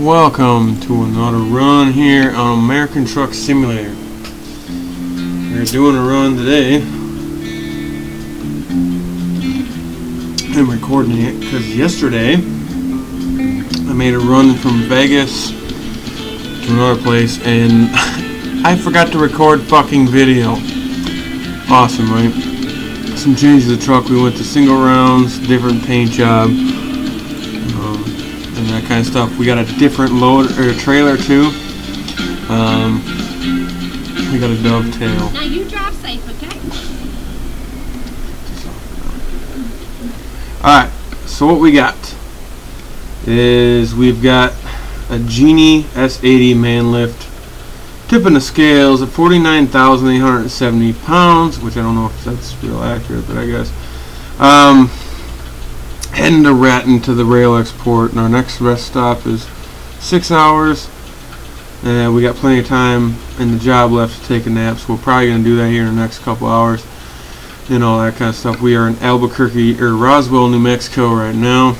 Welcome to another run here on American Truck Simulator. We're doing a run today. I'm recording it because yesterday I made a run from Vegas to another place and I forgot to record fucking video. Awesome, right? Some changes to the truck. We went to single rounds, different paint job, and that kind of stuff. We got a different load or trailer too. We got a dovetail. Now you drive safe, okay? Alright, so what we got is we've got a Genie S80 man lift, tipping the scales at 49,870 pounds, which I don't know if that's real accurate, but I guess. Heading to Raton to the rail export, and our next rest stop is 6 hours. And we got plenty of time in the job left to take a nap, so we're probably going to do that here in the next couple hours and all that kind of stuff. We are in Albuquerque or Roswell, New Mexico right now,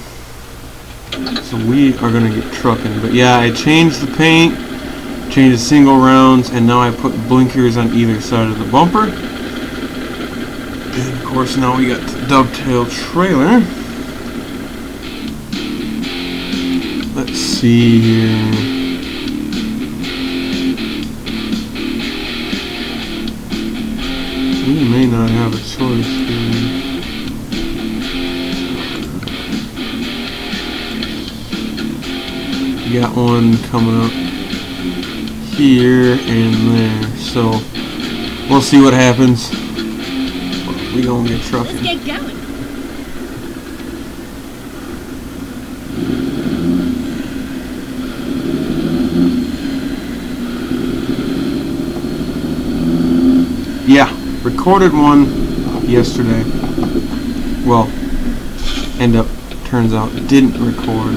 so we are going to get trucking. But yeah, I changed the paint, changed the single rounds, and now I put blinkers on either side of the bumper. And of course now we got the dovetail trailer. Let's see here. We may not have a choice here. We got one coming up here and there, so we'll see what happens. We gonna get trucking. Let's get going. Yeah, recorded one yesterday. Well, turns out didn't record.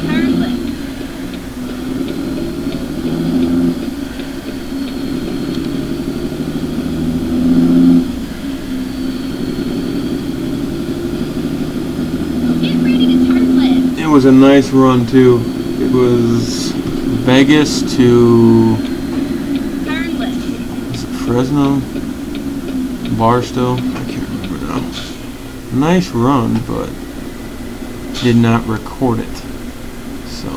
Turn left. Get ready to turn left. It was a nice run too. It was Vegas to Fresno, Barstow, I can't remember now. Nice run, but did not record it. So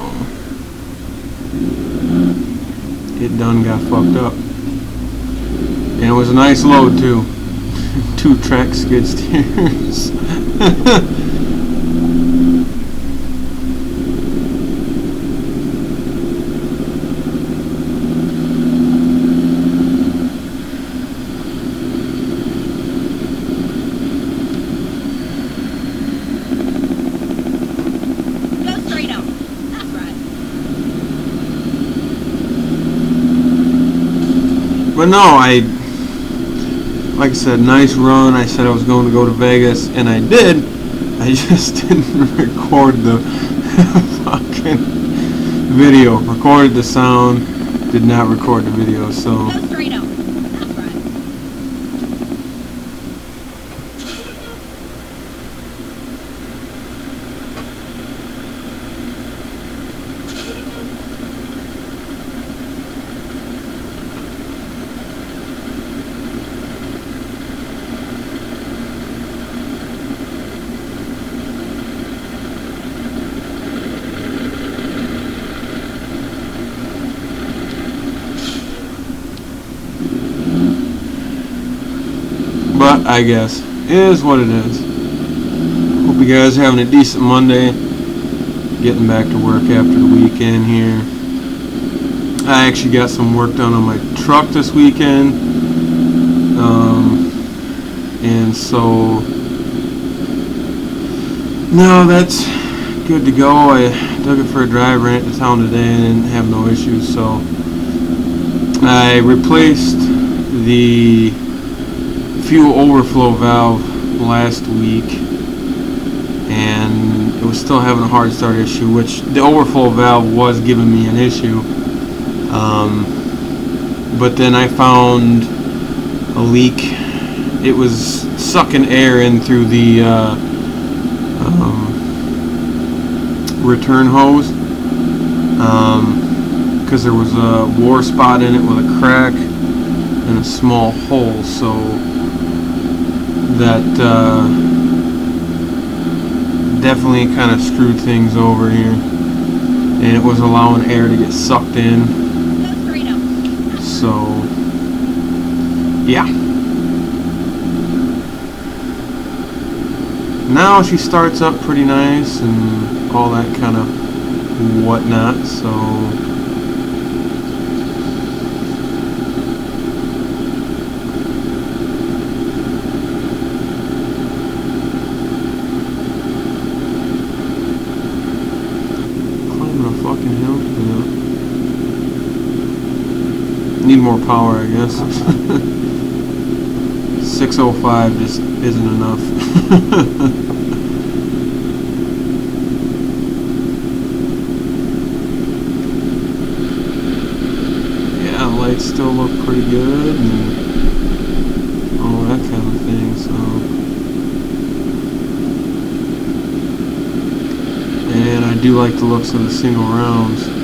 it done got fucked up. And it was a nice load too. 2 track skid steers. But no, like I said, nice run. I said I was going to go to Vegas, and I did. I just didn't record the fucking video. Recorded the sound, did not record the video, so. Go straight on. That's right. But I guess it is what it is. Hope you guys are having a decent Monday. Getting back to work after the weekend here. I actually got some work done on my truck this weekend. And so now that's good to go. I took it for a drive, ran it to town today, and didn't have no issues. So I replaced the fuel overflow valve last week, and it was still having a hard start issue, which the overflow valve was giving me an issue. But then I found a leak. It was sucking air in through the return hose, because there was a war spot in it with a crack and a small hole, so that definitely kind of screwed things over here, and it was allowing air to get sucked in. So yeah, now she starts up pretty nice and all that kind of whatnot. So climbing a fucking hill. Yeah. Need more power, I guess. 605 just isn't enough. Yeah, lights still look pretty good and all that kind of thing, so. And I do like the looks of the single rounds.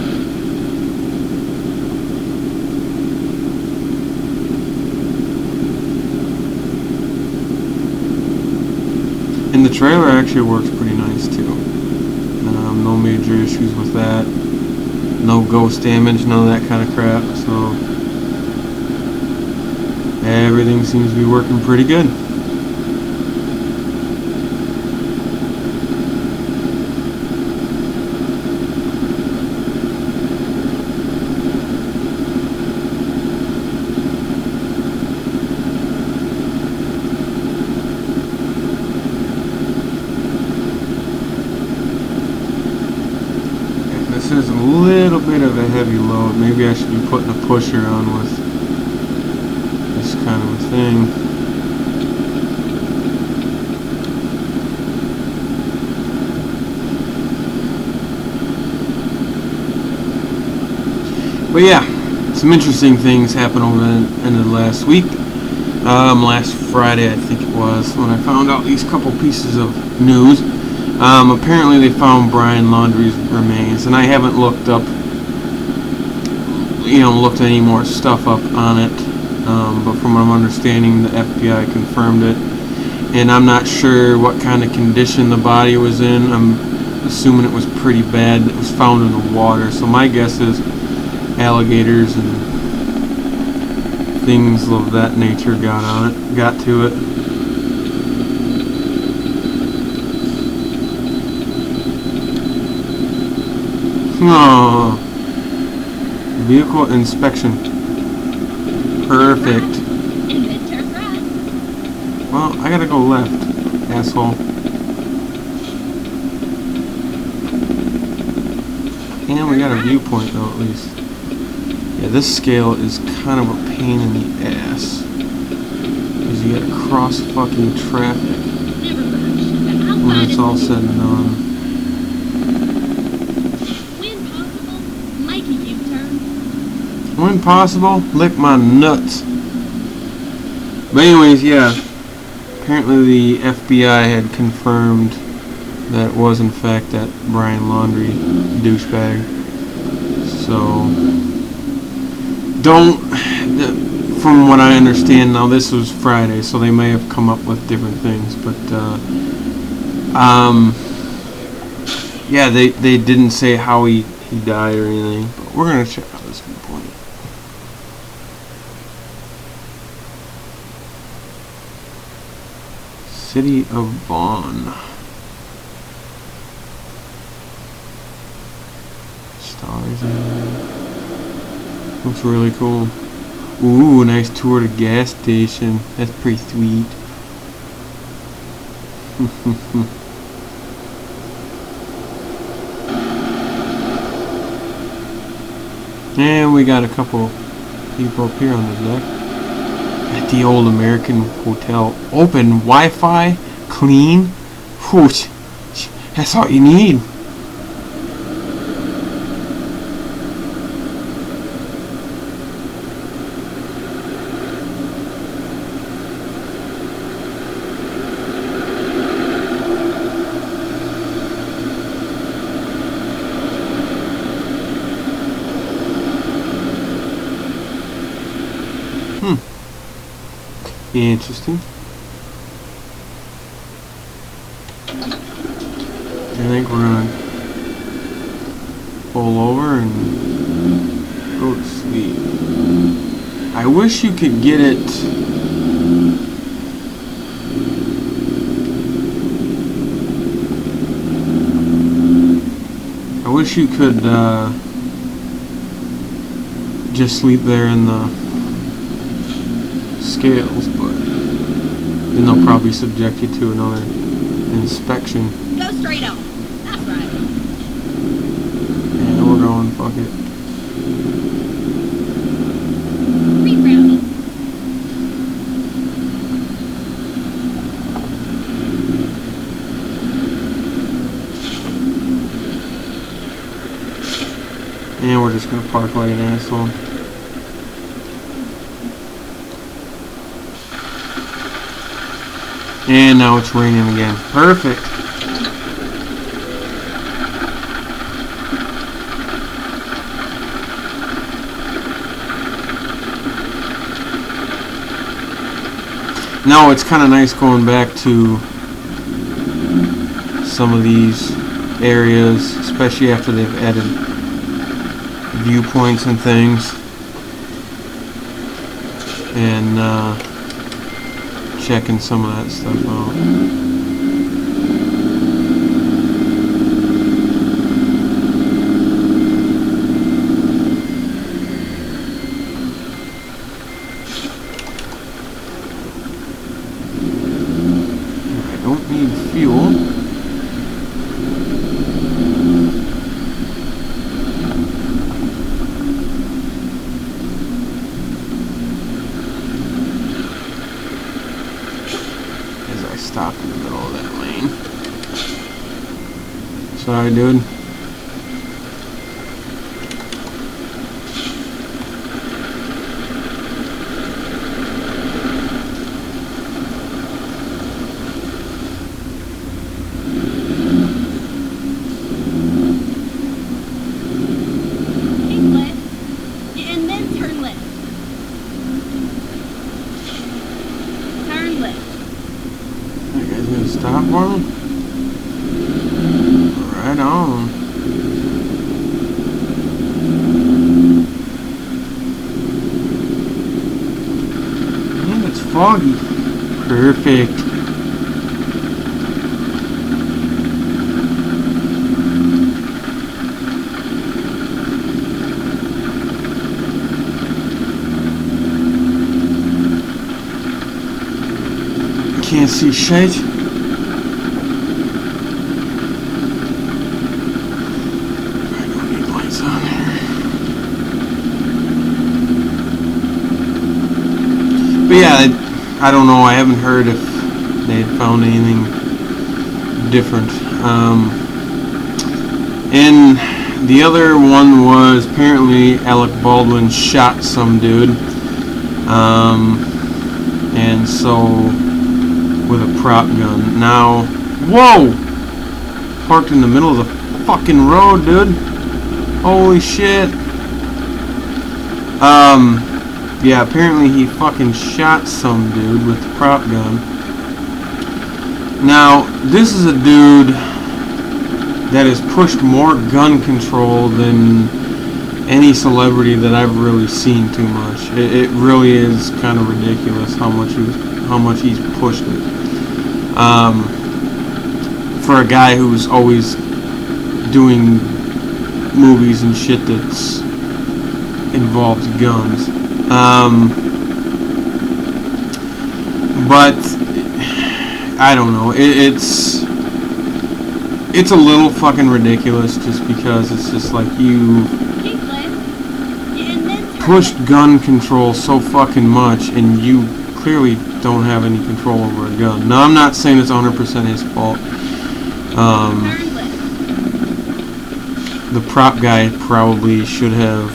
And the trailer actually works pretty nice too. No major issues with that. No ghost damage, none of that kind of crap. So everything seems to be working pretty good. This is a little bit of a heavy load. Maybe I should be putting a pusher on with this kind of a thing. But yeah, some interesting things happened over the end of the last week. Last Friday, I think it was, when I found out these couple pieces of news. Apparently they found Brian Laundrie's remains, and I haven't looked any more stuff up on it, but from what I'm understanding, the FBI confirmed it, and I'm not sure what kind of condition the body was in. I'm assuming it was pretty bad. It was found in the water, so my guess is alligators and things of that nature got to it. Oh, vehicle inspection. Perfect. Well, I gotta go left, asshole. And we got a viewpoint though, at least. Yeah, this scale is kind of a pain in the ass, because you gotta cross fucking traffic when it's all said and done. When possible, lick my nuts. But anyways, yeah. Apparently the FBI had confirmed that it was in fact that Brian Laundrie douchebag. So, from what I understand now, this was Friday, so they may have come up with different things, but yeah, they didn't say how he died or anything, but we're gonna check out this viewpoint. City of Vaughn. Stars in there. Looks really cool. Ooh, nice tour to gas station. That's pretty sweet. And we got a couple people up here on the deck. At the old American hotel. Open, Wi-Fi, clean. Whoosh. That's all you need. Interesting. I think we're gonna pull over and go to sleep. I wish you could get it. I wish you could just sleep there in the scales, but then they'll probably subject you to another inspection. Go straight on. That's right. Yeah, we're going, fuck it. Rerouting. And we're just gonna park like an asshole. And now it's raining again. Perfect. Now it's kind of nice going back to some of these areas, especially after they've added viewpoints and things, and checking some of that stuff out. I don't need fuel. Stop in the middle of that lane. Sorry, dude. Keep left. And then turn left. Turn left. You guys gonna stop for him? Right on. And it's foggy. Perfect. Can't see shit. But yeah, I don't know. I haven't heard if they found anything different. And the other one was apparently Alec Baldwin shot some dude. And so with a prop gun. Now, whoa! Parked in the middle of the fucking road, dude. Holy shit. Yeah, apparently he fucking shot some dude with the prop gun. Now, this is a dude that has pushed more gun control than any celebrity that I've really seen too much. It really is kind of ridiculous how much he's pushed it. For a guy who's always doing movies and shit that's involves guns. But I don't know. It's a little fucking ridiculous just because it's just like you pushed gun control so fucking much and you clearly don't have any control over a gun. Now, I'm not saying it's 100% his fault. The prop guy probably should have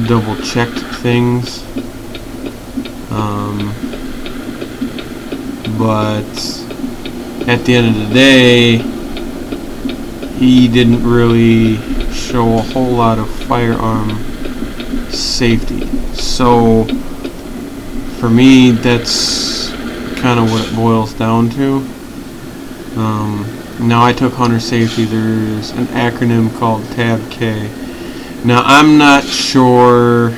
double checked things. But at the end of the day, he didn't really show a whole lot of firearm safety. So for me, that's kind of what it boils down to. Now, I took hunter safety. There's an acronym called Tab K. Now, I'm not sure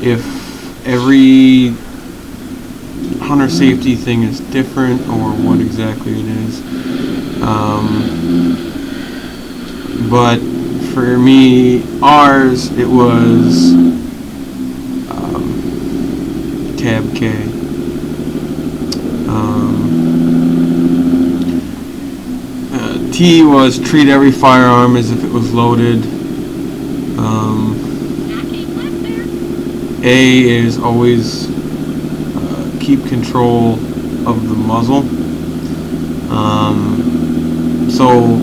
if every hunter safety thing is different or what exactly it is. But for me, ours, it was Tab K. T was treat every firearm as if it was loaded. A is always keep control of the muzzle. So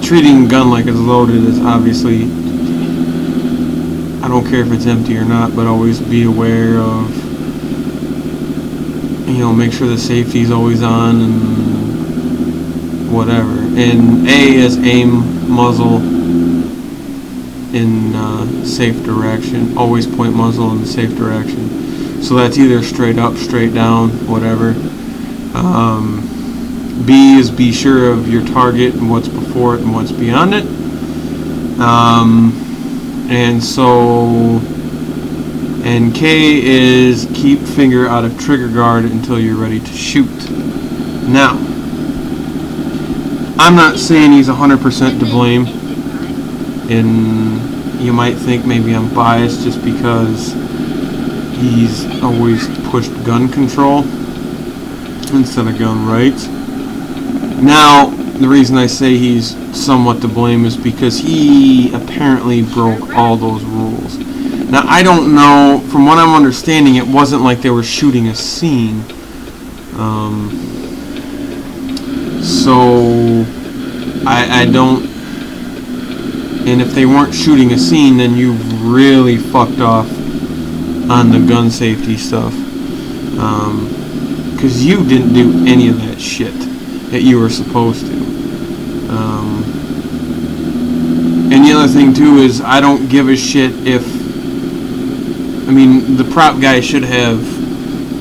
treating a gun like it's loaded is obviously, I don't care if it's empty or not, but always be aware of, make sure the safety is always on and whatever. And A is aim muzzle in safe direction. Always point muzzle in the safe direction. So that's either straight up, straight down, whatever. B is be sure of your target and what's before it and what's beyond it. And K is keep finger out of trigger guard until you're ready to shoot. Now, I'm not saying he's 100% to blame, and you might think maybe I'm biased just because he's always pushed gun control instead of gun rights. Now, the reason I say he's somewhat to blame is because he apparently broke all those rules. Now, I don't know, from what I'm understanding, it wasn't like they were shooting a scene. So, I don't, and if they weren't shooting a scene, then you really fucked off on the gun safety stuff. Because you didn't do any of that shit that you were supposed to. And the other thing too is I don't give a shit if, the prop guy should have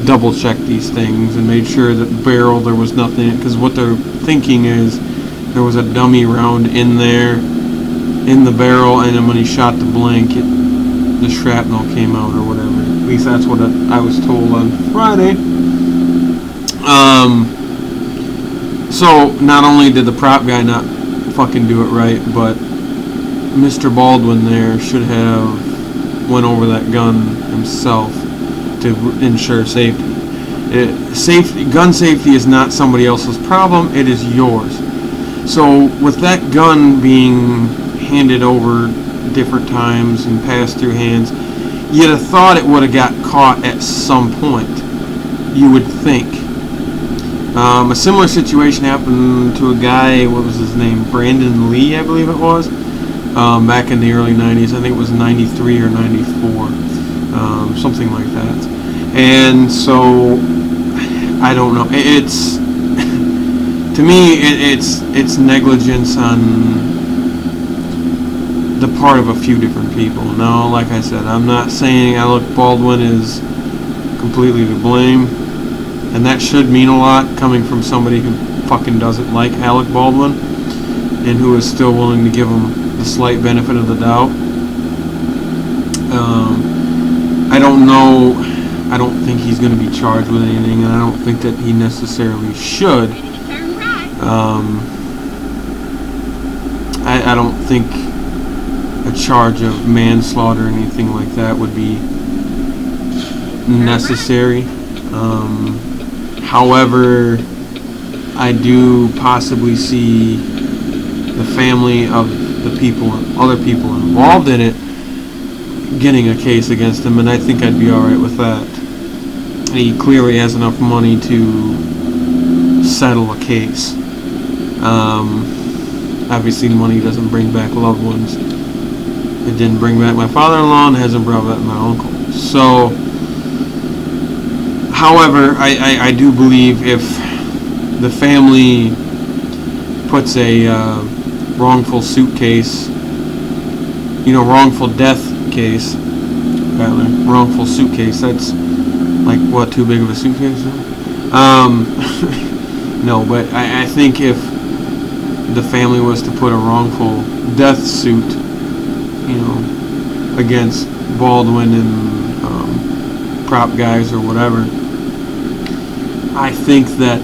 double checked these things and made sure that the barrel, there was nothing, because what they're thinking is there was a dummy round in there in the barrel, and then when he shot the blank, the shrapnel came out or whatever. At least that's what I was told on Friday. So not only did the prop guy not fucking do it right, but Mr. Baldwin there should have went over that gun himself to ensure safety. Gun safety is not somebody else's problem, it is yours. So with that gun being handed over different times and passed through hands, you'd have thought it would have got caught at some point, you would think. A similar situation happened to a guy, what was his name, Brandon Lee, I believe it was, back in the early 90s. I think it was 93 or 94, something like that. And so, I don't know, it's, to me, it's negligence on the part of a few different people. Now, like I said, I'm not saying Alec Baldwin is completely to blame, and that should mean a lot coming from somebody who fucking doesn't like Alec Baldwin and who is still willing to give him the slight benefit of the doubt. I don't know, I don't think he's going to be charged with anything, and I don't think that he necessarily should. I don't think a charge of manslaughter or anything like that would be necessary. However, I do possibly see the family of the people, other people involved in it, getting a case against him, and I think I'd be alright with that. He clearly has enough money to settle a case. Obviously money doesn't bring back loved ones. It didn't bring back my father-in-law, and it hasn't brought back my uncle. So, however, I do believe if the family puts a wrongful suit case wrongful death case, rather, wrongful suitcase, that's like, what, too big of a suitcase? No, but I think if the family was to put a wrongful death suit, against Baldwin and prop guys or whatever, I think that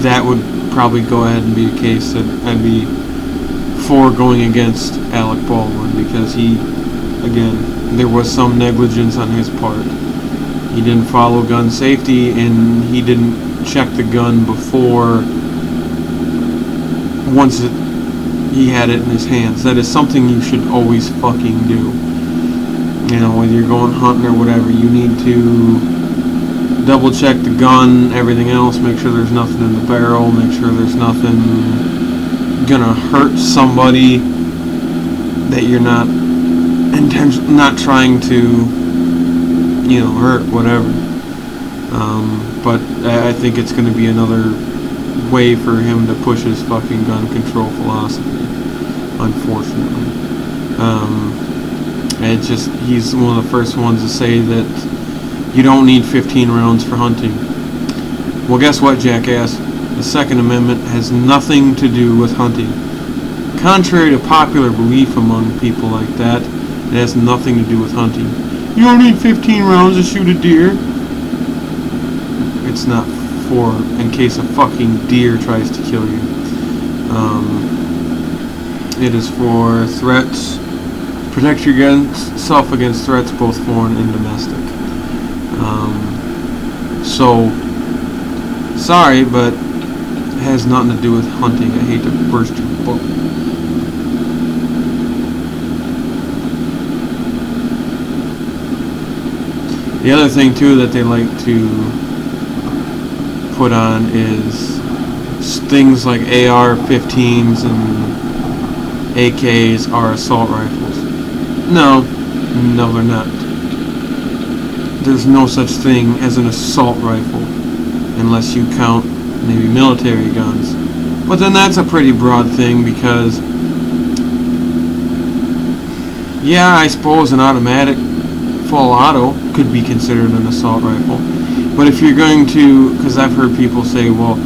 that would probably go ahead and be a case that I'd be for going against Alec Baldwin, because there was some negligence on his part. He didn't follow gun safety, and he didn't check the gun before, once he had it in his hands. That is something you should always fucking do. When you're going hunting or whatever, you need to double check the gun, everything else, make sure there's nothing in the barrel, make sure there's nothing gonna hurt somebody that you're not trying to hurt, whatever. But I think it's going to be another way for him to push his fucking gun control philosophy, unfortunately. He's one of the first ones to say that you don't need 15 rounds for hunting. Well, guess what, jackass? The Second Amendment has nothing to do with hunting. Contrary to popular belief among people like that, it has nothing to do with hunting. You don't need 15 rounds to shoot a deer. It's not for in case a fucking deer tries to kill you. It is for threats. Protect yourself against threats, both foreign and domestic. So, sorry, but it has nothing to do with hunting. I hate to burst your bubble. The other thing too that they like to put on is things like AR-15s and AKs are assault rifles. No, they're not. There's no such thing as an assault rifle unless you count maybe military guns. But then that's a pretty broad thing, because yeah, I suppose an automatic full auto could be considered an assault rifle. But if you're going to, because I've heard people say, well,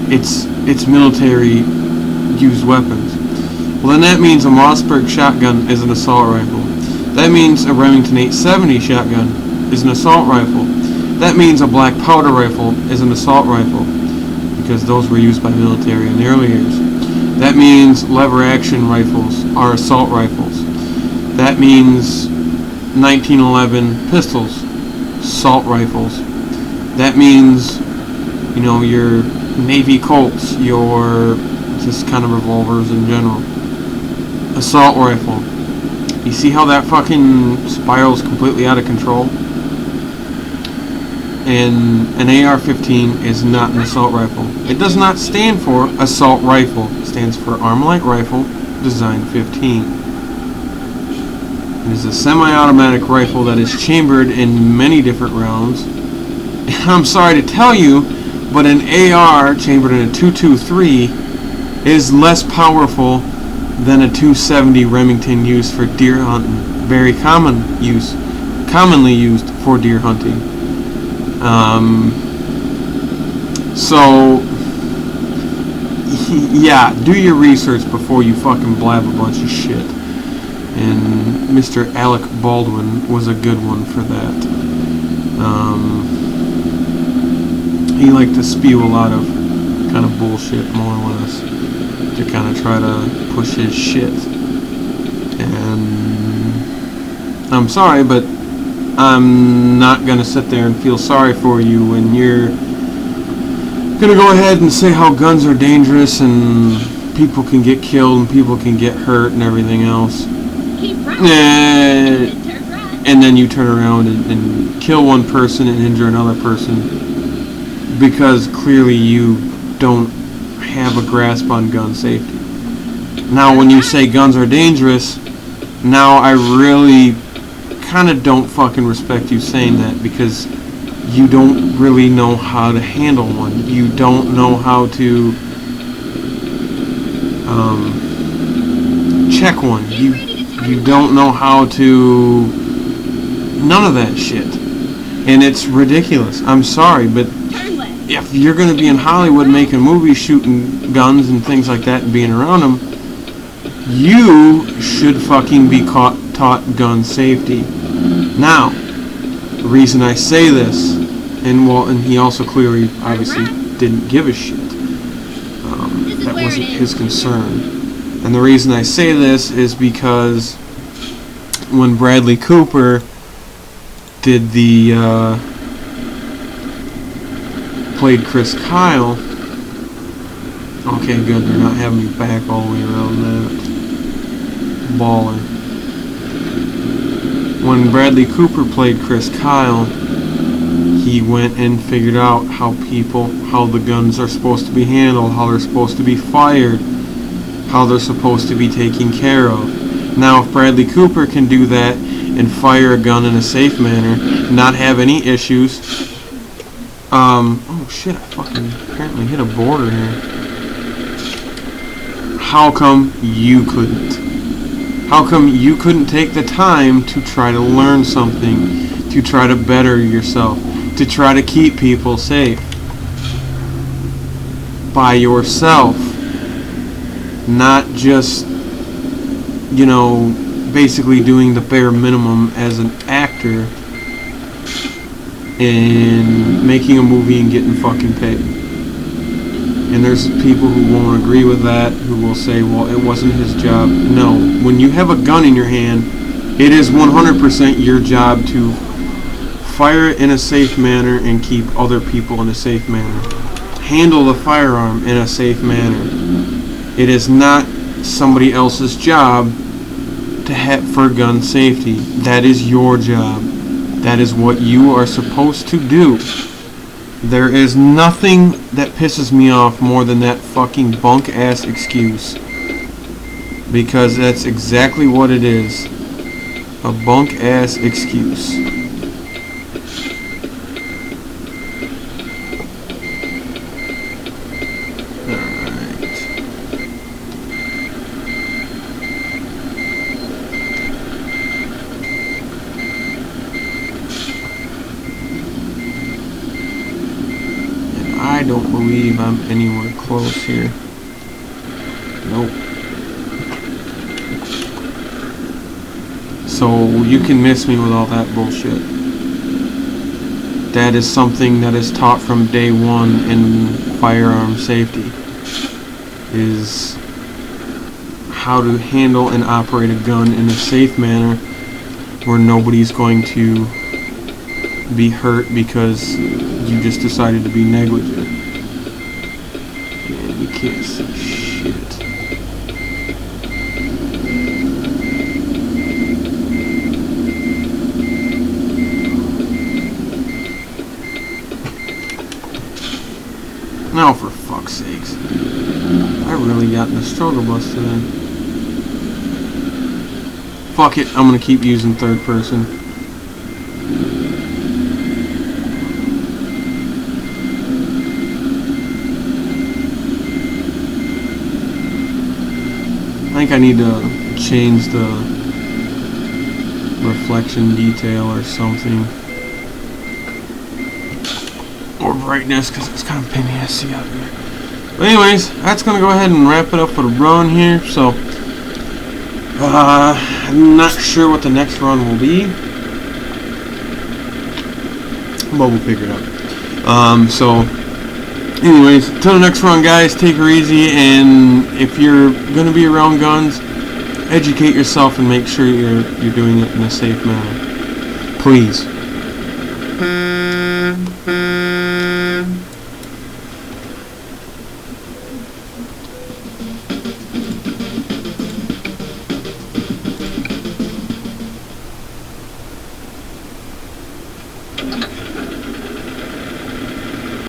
it's military used weapons. Well, then that means a Mossberg shotgun is an assault rifle. That means a Remington 870 shotgun is an assault rifle. That means a black powder rifle is an assault rifle, because those were used by military in the early years. That means lever action rifles are assault rifles. That means 1911 pistols, assault rifles. That means, your Navy Colts, your just kind of revolvers in general. Assault rifle. You see how that fucking spirals completely out of control? And an AR-15 is not an assault rifle. It does not stand for assault rifle. It stands for Armalite Rifle Design 15. It is a semi-automatic rifle that is chambered in many different rounds. I'm sorry to tell you, but an AR chambered in a .223 is less powerful than a .270 Remington used for deer hunting. Very commonly used for deer hunting. So, yeah, do your research before you fucking blab a bunch of shit. And Mr. Alec Baldwin was a good one for that. He liked to spew a lot of kind of bullshit, more or less, to kind of try to push his shit. And I'm sorry, but I'm not going to sit there and feel sorry for you when you're going to go ahead and say how guns are dangerous and people can get killed and people can get hurt and everything else. And then you turn around and kill one person and injure another person because clearly you don't have a grasp on gun safety. Now when you say guns are dangerous, now I really kind of don't fucking respect you saying that, because you don't really know how to handle one. You don't know how to check one. Get ready to turn You left. don't know how to. None of that shit. And it's ridiculous. I'm sorry, but Turn left. if you're going to be in Hollywood making movies, shooting guns and things like that and being around them, you should fucking be taught gun safety. Now, the reason I say this, and he also clearly, obviously, didn't give a shit. That wasn't his concern. And the reason I say this is because when Bradley Cooper did played Chris Kyle. Okay, good. They're not having me back all the way around that. Baller. When Bradley Cooper played Chris Kyle, he went and figured out how the guns are supposed to be handled, how they're supposed to be fired, how they're supposed to be taken care of. Now, if Bradley Cooper can do that and fire a gun in a safe manner, not have any issues, oh shit, I fucking apparently hit a border here. How come you couldn't? How come you couldn't take the time to try to learn something, to try to better yourself, to try to keep people safe? By yourself. Not just, basically doing the bare minimum as an actor and making a movie and getting fucking paid. And there's people who won't agree with that, who will say, well, it wasn't his job. No, when you have a gun in your hand, it is 100% your job to fire it in a safe manner and keep other people in a safe manner. Handle the firearm in a safe manner. It is not somebody else's job to have for gun safety. That is your job. That is what you are supposed to do. There is nothing that pisses me off more than that fucking bunk ass excuse. Because that's exactly what it is. A bunk ass excuse. I don't believe I'm anywhere close here. Nope. So you can miss me with all that bullshit. That is something that is taught from day one in firearm safety. Is how to handle and operate a gun in a safe manner where nobody's going to be hurt because you just decided to be negligent. Man, you can't see shit. Now, for fuck's sakes. I really got in a struggle bus today. Fuck it, I'm gonna keep using third person. I think I need to change the reflection detail or something. Or brightness, because it's kind of pain in the ass to see out here. But anyways, that's going to go ahead and wrap it up for the run here. So, I'm not sure what the next run will be. But we'll figure it out. So, anyways, till the next run, guys, take her easy, and if you're going to be around guns, educate yourself and make sure you're doing it in a safe manner. Please.